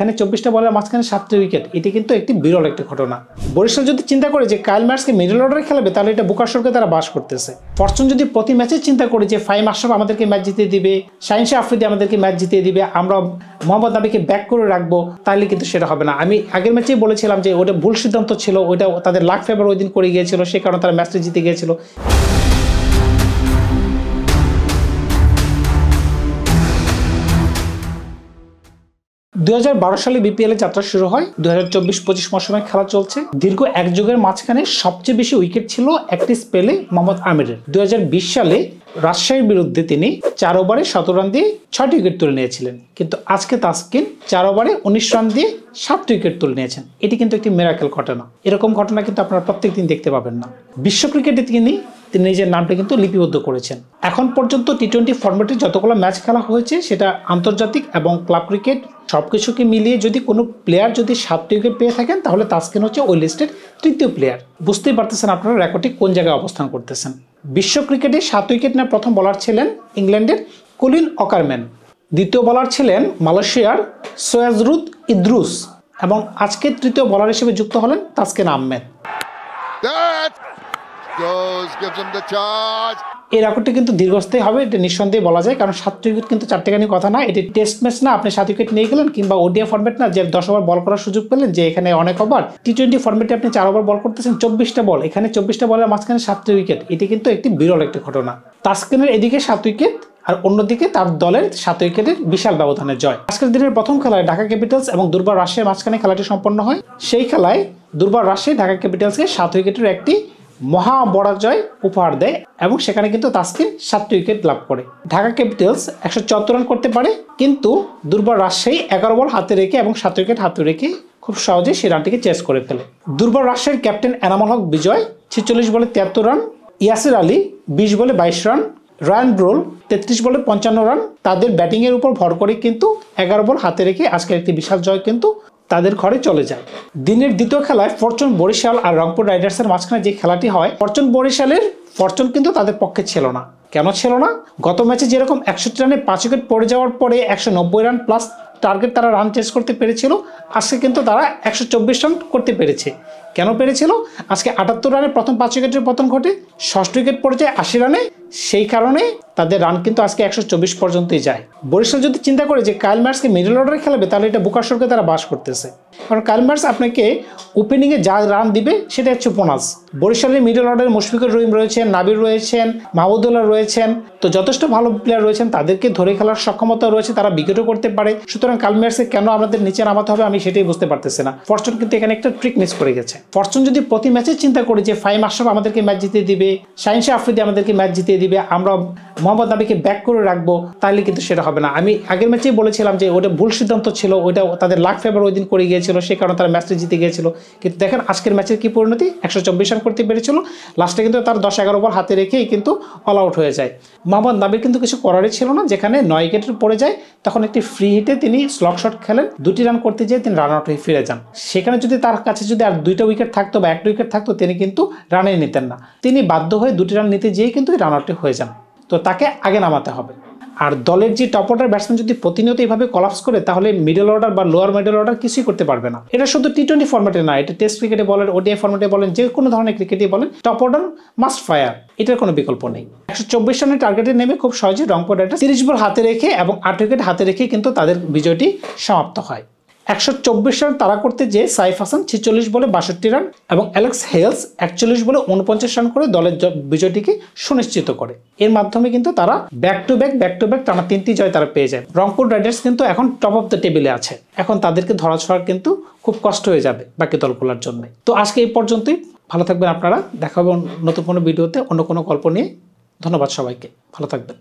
এখানে 24টা বলের মাঝখানে 7টি উইকেট, এটি কিন্তু একটি বিরল একটি ঘটনা। বরিশাল যদি চিন্তা করে যে কাইল মার্কসকে মিডল অর্ডারে খেলাবে, তাহলে এটা বুকাশোরকে তারা বাস করতেছে। ফরচুন যদি প্রতি ম্যাচে চিন্তা করে যে ফাহিম আশরাফ আমাদেরকে ম্যাচ জিতিয়ে দিবে, শাহিন শাহ আফ্রিদি আমাদেরকে ম্যাচ জিতিয়ে দিবে, আমরা মোহাম্মদ নাবিকে ব্যাক করে রাখবো, তাহলে কিন্তু সেটা হবে না। আমি আগের ম্যাচেই বলেছিলাম যে ওটা ভুল সিদ্ধান্ত ছিল, ওইটা তাদের লাক ফেভার ওই দিন করে গিয়েছিল, সেই কারণে তারা ম্যাচটা জিতে গিয়েছিল। 2012 সালে বিপিএল এ যাত্রা শুরু হয়। 2024-25 মৌসুমে খেলা চলছে। দীর্ঘ এক যুগের মাঝখানে সবচেয়ে বেশি উইকেট ছিল একটি স্পেলে মোহাম্মদ আমিরের। 2020 সালে রাজশাহীর বিরুদ্ধে তিনি 4 ওভারে 17 রান দিয়ে 6টি উইকেট তুলে নিয়েছিলেন, কিন্তু আজকে তাসকিন 4 ওভারে 19 রান দিয়ে 7টি উইকেট তুলে নিয়েছেন। এটি কিন্তু একটি মিরাকেল ঘটনা। এরকম ঘটনা কিন্তু আপনারা প্রত্যেকদিন দেখতে পাবেন না। বিশ্ব ক্রিকেটে তিনি নিজের নামটা কিন্তু লিপিবদ্ধ করেছেন। এখন পর্যন্ত টি-20 ফরম্যাটে যতগুলো ম্যাচ খেলা হয়েছে, সেটা আন্তর্জাতিক এবং ক্লাব ক্রিকেট সবকিছুকে মিলিয়ে যদি কোনো প্লেয়ার যদি 7টি উইকেট পেয়ে থাকেন, তাহলে তাসকিন হচ্ছে ওই লিস্টের তৃতীয় প্লেয়ার। বুঝতেই পারতেছেন আপনারা রেকর্ডটি কোন জায়গায় অবস্থান করতেছেন। বিশ্ব ক্রিকেটে 7 উইকেট নেওয়া প্রথম বোলার ছিলেন ইংল্যান্ডের কলিন অকারম্যান, দ্বিতীয় বোলার ছিলেন মালয়েশিয়ার সোয়াজরুদ ইদ্রুস, এবং আজকে তৃতীয় বোলার হিসেবে যুক্ত হলেন তাসকিন আহমেদ। এই রেকর্ডটি কিন্তু দীর্ঘস্থায়ী হবে, এটা নিঃসন্দেহে বলা যায়, কারণ 7 উইকেট কিন্তু 4টেখানি কথা না। এটি টেস্ট ম্যাচ না, আপনি 7 উইকেট নিয়ে গেলেন, কিংবা ওডিআই ফরম্যাট না যে 10 ওভার বল করার সুযোগ পেলেন, যে এখানে অনেক ওভার। টি-20 ফরম্যাটে আপনি 4 ওভার বল করতেছেন, 24টা বল, এখানে 24টা বলের মাঝখানে 7টি উইকেট, এটি কিন্তু একটি বিরল একটি ঘটনা। তাসকিনের এদিকে 7 উইকেট, আর অন্যদিকে তার দলের 7 উইকেটের বিশাল ব্যবধানে জয়। আজকের দিনের প্রথম খেলায় ঢাকা ক্যাপিটালস এবং দুর্বার রাজশাহীর মাঝখানে খেলাটি সম্পন্ন হয়। সেই খেলায় দুর্বার রাজশাহী ঢাকা ক্যাপিটালসকে 7 উইকেটের একটি মহা পরাজয় উপহার দেয়, এবং সেখানে কিন্তু তাসকিন 7টি উইকেট লাভ করে। ঢাকা ক্যাপিটালস 174 রান করতে পারে, কিন্তু দুর্বার রাজশাহী 11 বল হাতে রেখে এবং 7 উইকেট হাতে রেখে খুব সহজে সেই রানটিকে চেস করে ফেলে। দুর্বার রাজশাহীর ক্যাপ্টেন এনামুল হক বিজয় 46 বলে 73 রান, ইয়াসির আলী 20 বলে 22 রান, রায়ান ব্রোল 33 বলে 55 রান। তাদের ব্যাটিংয়ের উপর ভর করে কিন্তু 11 বল হাতে রেখে আজকের একটি বিশাল জয় কিন্তু তাদের ঘরে চলে যায়। দিনের দ্বিতীয় খেলায় ফরচুন বরিশাল আর রংপুর রাইডার্সের মাঝখানে যে খেলাটি হয়, ফরচুন বরিশালের ফরচুন কিন্তু তাদের পক্ষে ছিল না। কেন ছিল না? গত ম্যাচে যেরকম 61 রানে 5 উইকেট পড়ে যাওয়ার পরে 190 রান প্লাস টার্গেট তারা রান চেস করতে পেরেছিল, আজকে কিন্তু তারা 124 রান করতে পেরেছে। কেন পেরেছিল? আজকে 78 রানে প্রথম 5 উইকেটের পতন ঘটে, ষষ্ঠ উইকেট পড়ে যায় 80 রানে, সেই কারণে তাদের রান কিন্তু আজকে 124 পর্যন্তই যায়। বরিশাল যদি চিন্তা করে যে কাইল মার্কসকে মিডল অর্ডারে খেলাবে, তাহলে এটা বুকাশোরকে তারা বাস করতেছে। কারণ কাইল মার্কস আপনাকে ওপেনিংয়ে যা রান দিবে সেটা হচ্ছে বোনাস। বরিশালের মিডল অর্ডারে মুশফিকুর রহিম রয়েছেন, নাবির রয়েছেন, মাহমুদুল্লাহ রয়েছেন, তো যথেষ্ট ভালো প্লেয়ার রয়েছেন, তাদেরকে ধরে খেলার সক্ষমতা রয়েছে, তারা উইকেটও করতে পারে। সুতরাং কাইল মার্কসকে কেন আমাদের নিচে নামাতে হবে, আমি সেটাই বুঝতে পারতেছি না। ফরচুন কিন্তু এখানে একটা ট্রিক মিস করে গেছে। ফরচুন যদি প্রতি ম্যাচে চিন্তা করে যে ফাহিম আশরাফ আমাদেরকে ম্যাচ জিতিয়ে দিবে, শাহিন শাহ আফ্রিদি আমাদেরকে ম্যাচ জিতিয়ে দিবে, আমরা মোহাম্মদ নাবিকে ব্যাক করে রাখবো, তাহলে কিন্তু সেটা হবে না। আমি আগের ম্যাচেই বলেছিলাম যে ওটা ভুল সিদ্ধান্ত ছিল, ওইটা তাদের লাক ফেভার ওই দিন করে গিয়েছিল, সেই কারণে তারা ম্যাচটা জিতে গিয়েছিল। কিন্তু দেখেন আজকের ম্যাচের কি পরিণতি, 124 রান করতে পেরেছিল, লাস্টে কিন্তু তার 10-11 বল হাতে রেখেই কিন্তু অল আউট হয়ে যায়। মোহাম্মদ নাবির কিন্তু কিছু করারই ছিল না, যেখানে 9 উইকেটের পড়ে যায়, তখন একটি ফ্রি হিটে তিনি স্লগ শট খেলেন, 2টি রান করতে যেয়ে তিনি রান আউট হয়ে ফিরে যান। সেখানে যদি তার কাছে যদি আর 2টা উইকেট থাকতো বা 1টা উইকেট থাকতো, তিনি কিন্তু রানে নিতেন না, তিনি বাধ্য হয়ে 2টি রান নিতে যেয়েই কিন্তু রান আউটে হয়ে যান। তো তাকে আগে নামাতে হবে। আর দলের যে টপ অর্ডার ব্যাটসম্যান যদি প্রতিনিয়ত এইভাবে কলাপস করে, তাহলে মিডল অর্ডার বা লোয়ার মিডল অর্ডার কিছুই করতে পারবে না। এটা শুধু টি-20 ফরম্যাটে না, এটা টেস্ট ক্রিকেটে বলেন, ওডিআই ফরম্যাটে বলেন, যে কোনো ধরনের ক্রিকেটে বলেন, টপ অর্ডার মাস্ট ফায়ার, এটার কোনো বিকল্প নেই। 124 রানের টার্গেটে নেমে খুব সহজে রংপুর রাইডার্স 30 বল হাতে রেখে এবং 8 উইকেট হাতে রেখে কিন্তু তাদের বিজয়টি সমাপ্ত হয়। 124 রান তারা করতে যে সাইফ হাসান 46 বলে 62 রান এবং অ্যালেক্স হেলস 41 বলে 49 রান করে দলের বিজয়টিকে সুনিশ্চিত করে। এর মাধ্যমে কিন্তু তারা ব্যাক টু ব্যাক টানা 3টি জয় তারা পেয়ে যায়। রংপুর রাইডার্স কিন্তু এখন টপ অফ দ্য টেবিলে আছে, এখন তাদেরকে ধরা ছোঁয়া কিন্তু খুব কষ্ট হয়ে যাবে বাকি দলগুলোর জন্য। তো আজকে এই পর্যন্তই, ভালো থাকবেন আপনারা, দেখা হবে নতুন কোনো ভিডিওতে অন্য কোনো গল্প নিয়ে। ধন্যবাদ সবাইকে, ভালো থাকবেন।